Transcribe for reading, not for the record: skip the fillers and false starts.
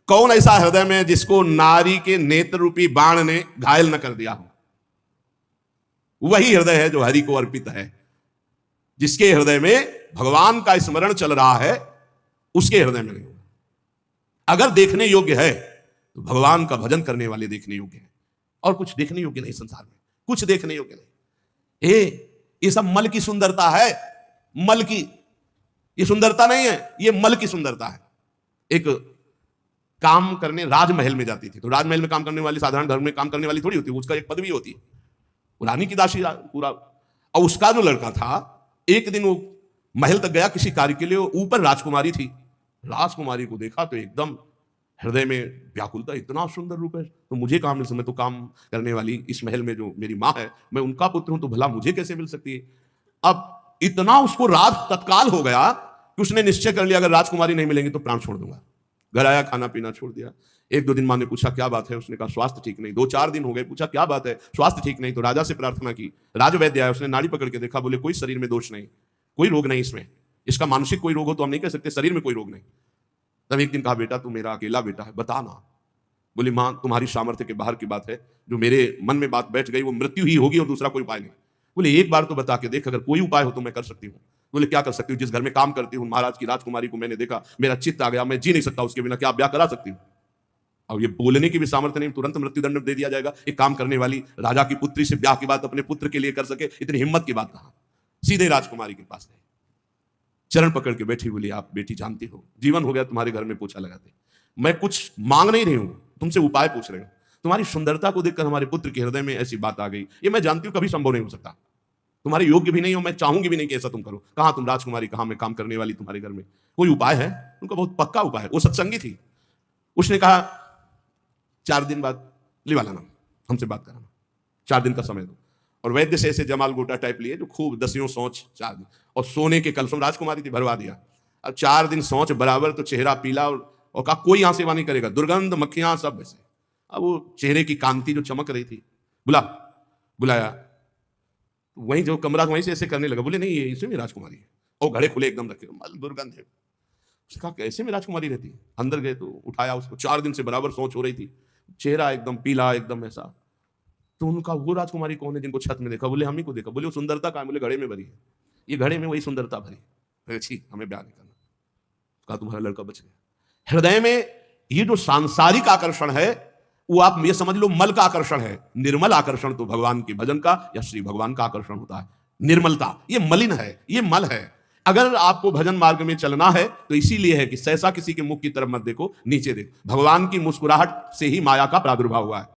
कौन ऐसा हृदय में जिसको नारी के नेत्र रूपी बाण ने घायल न कर दिया हो? वही हृदय है जो हरि को अर्पित है। जिसके हृदय में भगवान का स्मरण चल रहा है, उसके हृदय में नहीं होगा। अगर देखने योग्य है तो भगवान का भजन करने वाले देखने योग्य है, और कुछ देखने योग्य नहीं संसार में, कुछ देखने योग्य नहीं। ये सब मल की सुंदरता है, मल की। ये सुंदरता नहीं है, ये मल की सुंदरता है। एक काम करने राजमहल में जाती थी, तो राजमहल में काम करने वाली साधारण घर में काम करने वाली थोड़ी होती है, उसका एक पदवी होती है, रानी की दासी पूरा। और उसका जो लड़का था, एक दिन वो महल तक गया किसी कार्य के लिए, ऊपर राजकुमारी थी। राजकुमारी को देखा तो एकदम हृदय में व्याकुलता, इतना सुंदर रूप है तो मुझे कहां मिल सकता? मैं तो काम करने वाली इस महल में जो मेरी माँ है, मैं उनका पुत्र हूं, तो भला मुझे कैसे मिल सकती है? अब इतना उसको राज तत्काल हो गया कि उसने निश्चय कर लिया, अगर राजकुमारी नहीं मिलेंगी तो प्राण छोड़ दूंगा। घर आया, खाना पीना छोड़ दिया। एक दो दिन माँ ने पूछा क्या बात है? उसने कहा स्वास्थ्य ठीक नहीं। 2-4 दिन हो गए, पूछा क्या बात है? स्वास्थ्य ठीक नहीं। तो राजा से प्रार्थना की, राजवैद्य आया, उसने नाड़ी पकड़ के देखा, बोले कोई शरीर में दोष नहीं, कोई रोग नहीं इसमें। इसका मानसिक कोई रोग हो तो हम नहीं कह सकते, शरीर में कोई रोग नहीं। तब एक दिन कहा, बेटा तू मेरा अकेला बेटा है, बता ना। बोली माँ तुम्हारी सामर्थ्य के बाहर की बात है, जो मेरे मन में बात बैठ गई वो मृत्यु ही होगी और दूसरा कोई उपाय नहीं। बोले एक बार तो बता के देख, अगर कोई उपाय हो तो मैं कर सकती हूँ। बोले क्या कर सकती हूँ? जिस घर में काम करती हूँ, महाराज की राजकुमारी को मैंने देखा, मेरा चित्त आ गया, मैं जी नहीं सकता उसके बिना, क्या ब्याह करा सकती हूँ? और ये बोलने की भी सामर्थ्य नहीं, तुरंत मृत्युदंड दे दिया जाएगा। एक काम करने वाली राजा की पुत्री से ब्याह की बात अपने पुत्र के लिए कर सके, इतनी हिम्मत की बात कहां? सीधे राजकुमारी के पास गए, चरण पकड़ के बैठी, बोली आप बेटी जानती हो, जीवन हो गया तुम्हारे घर में पोछा लगाते, मैं कुछ मांग नहीं रही हूं, तुमसे उपाय पूछ रही हूं। तुम्हारी सुंदरता को देखकर हमारे पुत्र के हृदय में ऐसी बात आ गई, ये मैं जानती हूं कभी संभव नहीं हो सकता, तुम्हारे योग्य भी नहीं हो, मैं चाहूंगी भी नहीं कि ऐसा तुम करो। कहां तुम राजकुमारी, कहां मैं काम करने वाली तुम्हारे घर में, कोई उपाय है? उनका बहुत पक्का उपाय है, वो सत्संगी थी। उसने कहा 4 दिन बाद लिवा लाना, हमसे बात कराना, 4 दिन का समय दो। और वैद्य से ऐसे जमाल गोटा टाइप लिए जो खूब दसियों सोच 4 दिन, और सोने के कलसुम, राजकुमारी थी, भरवा दिया। अब 4 दिन सोच बराबर, तो चेहरा पीला, और कहा कोई यहां सेवा नहीं करेगा, दुर्गंध मक्खियां सब वैसे। अब वो चेहरे की कांति जो चमक रही थी, बुलाया, वहीं जो कमरा वहीं से ऐसे करने लगा। बोले नहीं ये इसी में राजकुमारी है, और घड़े खुले एकदम रखे, दुर्गंध है। उसने कहा कैसे में राजकुमारी रहती है? अंदर गए तो उठाया उसको, 4 दिन से बराबर सोच हो रही थी, चेहरा एकदम पीला, एकदम ऐसा। तो उनका वो राजकुमारी कौन है जिनको छत में देखा? बोले हम ही को देखा। बोले वो सुंदरता कहाँ? बोले घड़े में भरी है, ये घड़े में वही सुंदरता भरी। अच्छी, हमें ब्याह नहीं करना। कहा तुम्हारा लड़का बच गया। हृदय में ये जो सांसारिक आकर्षण है, वो आप ये समझ लो मल का आकर्षण है। निर्मल आकर्षण तो भगवान के भजन का या श्री भगवान का आकर्षण होता है। निर्मलता ये मलिन है, ये मल है। अगर आपको भजन मार्ग में चलना है तो इसीलिए है कि सहसा किसी के मुख की तरफ मत देखो, नीचे देखो। भगवान की मुस्कुराहट से ही माया का प्रादुर्भाव हुआ है।